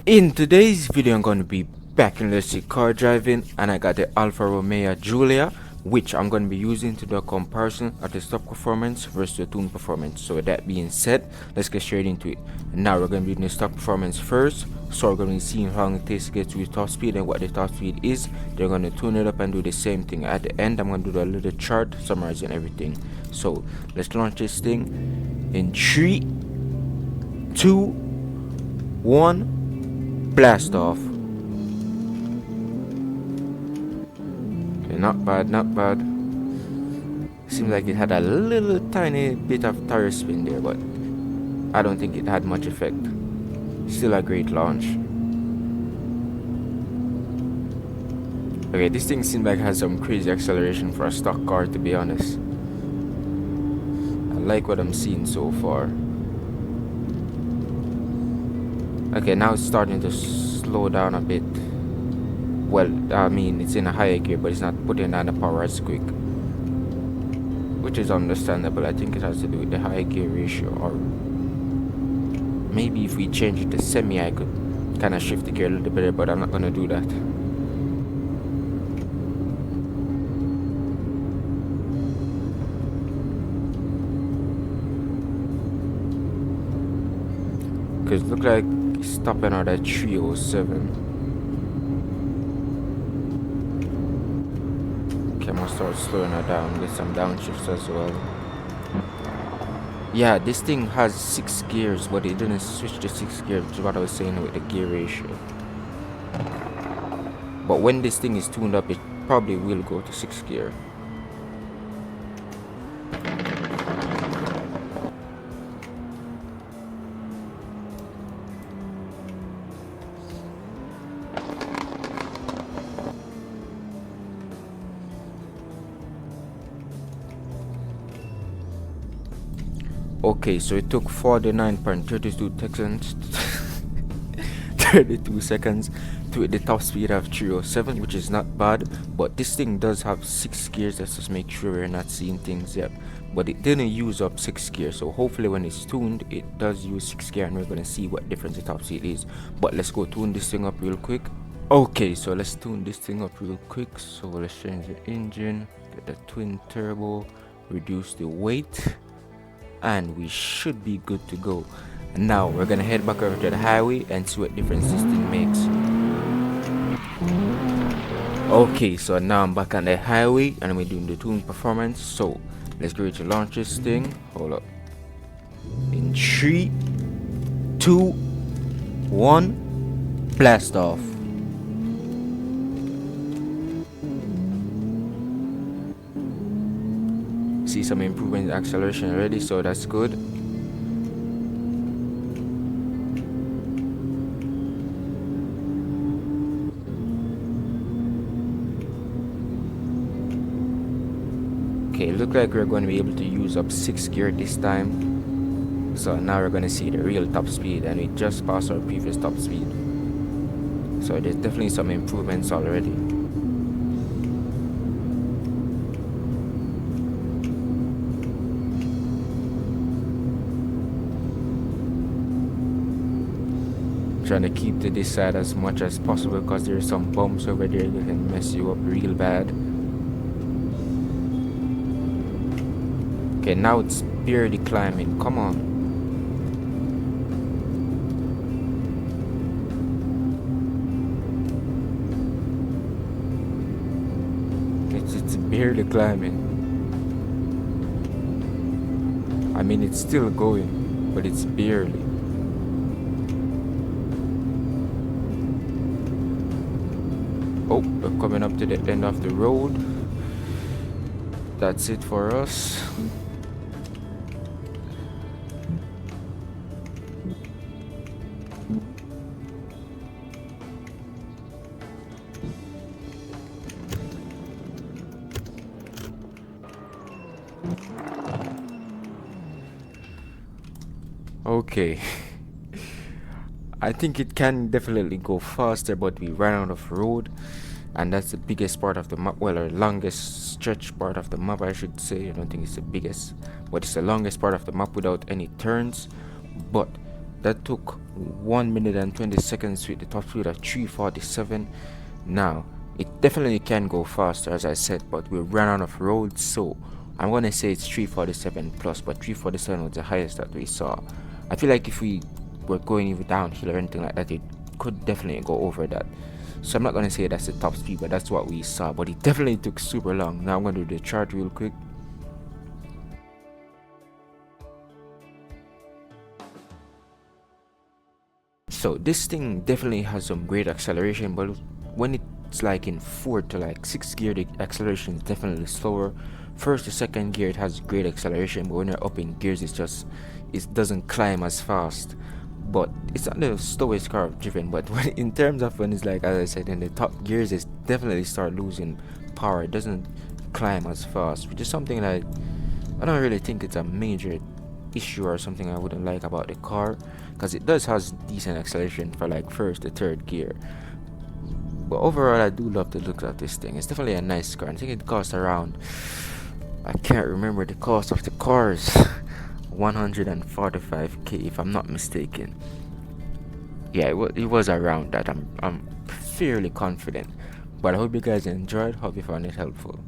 In today's video, I'm going to be back in electric car driving, and I got the ALFA ROMEO GIULIA, which I'm going to be using to do a comparison of the stock performance versus the tune performance. So with that being said, let's get straight into it. Now we're going to be doing the stock performance first, so we're going to be seeing how long it takes to get to the top speed and what the top speed is. They're going to tune it up and do the same thing. At the end, I'm going to do a little chart summarizing everything. So let's launch this thing in 3, 2, 1. Blast off. Okay, not bad, not bad. Seems like it had a little tiny bit of tire spin there, but I don't think it had much effect. Still a great launch. Okay, this thing seems like it has some crazy acceleration for a stock car, to be honest. I like what I'm seeing so far. Okay, now it's starting to slow down a bit. Well, I mean, it's in a higher gear, but it's not putting down the power as quick, which is understandable. I think it has to do with the high gear ratio, or maybe if we change it to semi, I could kind of shift the gear a little bit better, but I'm not going to do that. Because it looks like it's stopping out at 307. Okay, I'm gonna start slowing her down, get some downshifts as well. Yeah, this thing has 6 gears, but it didn't switch to 6 gears, which is what I was saying with the gear ratio. But when this thing is tuned up, it probably will go to 6 gear. Okay, so it took 49.32 seconds 32 seconds to hit the top speed of 307, which is not bad, but this thing does have 6 gears. Let's just make sure we're not seeing things yet, but it didn't use up 6 gears, so hopefully when it's tuned it does use 6 gear, and we're going to see what difference the top speed is. But let's go tune this thing up real quick. Okay, so let's tune this thing up real quick. So let's change the engine, get the twin turbo, reduce the weight, and we should be good to go. And now we're gonna head back over to the highway and see what difference this thing makes. Okay, so now I'm back on the highway and we're doing the tune performance. So let's go to launch this thing. Hold up. In 3, 2, 1, blast off. See some improvement in acceleration already, so that's good. Okay, look like we're going to be able to use up 6 gear this time. So now we're going to see the real top speed, and we just passed our previous top speed. So there's definitely some improvements already. Trying to keep to this side as much as possible because there's some bumps over there that can mess you up real bad. Okay, now it's barely climbing. Come on. It's barely climbing. I mean, it's still going. but it's barely. Oh, we're coming up to the end of the road. That's it for us. Okay. I think it can definitely go faster, but we ran out of road, and that's the biggest part of the map. Well, our longest stretch part of the map, I should say. I don't think it's the biggest, but it's the longest part of the map without any turns. But that took 1 minute and 20 seconds with the top speed of 347. Now it definitely can go faster, as I said, but we ran out of road, so I'm gonna say it's 347 plus, but 347 was the highest that we saw. I feel like if we were going even downhill or anything like that, it could definitely go over that. So I'm not gonna say that's the top speed, but that's what we saw. But it definitely took super long. Now I'm gonna do the chart real quick. So this thing definitely has some great acceleration, but when it's like in 4th to like 6th gear, the acceleration is definitely slower. First to 2nd gear, it has great acceleration, but when you're up in gears, it doesn't climb as fast. But it's not the slowest car I've driven. But in terms of when it's like, as I said, in the top gears, it definitely start losing power. It doesn't climb as fast, which is something that I don't really think it's a major issue or something I wouldn't like about the car, because it does has decent acceleration for like 1st to 3rd gear. But overall, I do love the looks of this thing. It's definitely a nice car. I think it costs around, I can't remember the cost of the cars, 145k if I'm not mistaken. Yeah, it was around that. I'm fairly confident. But I hope you guys enjoyed. Hope you found it helpful.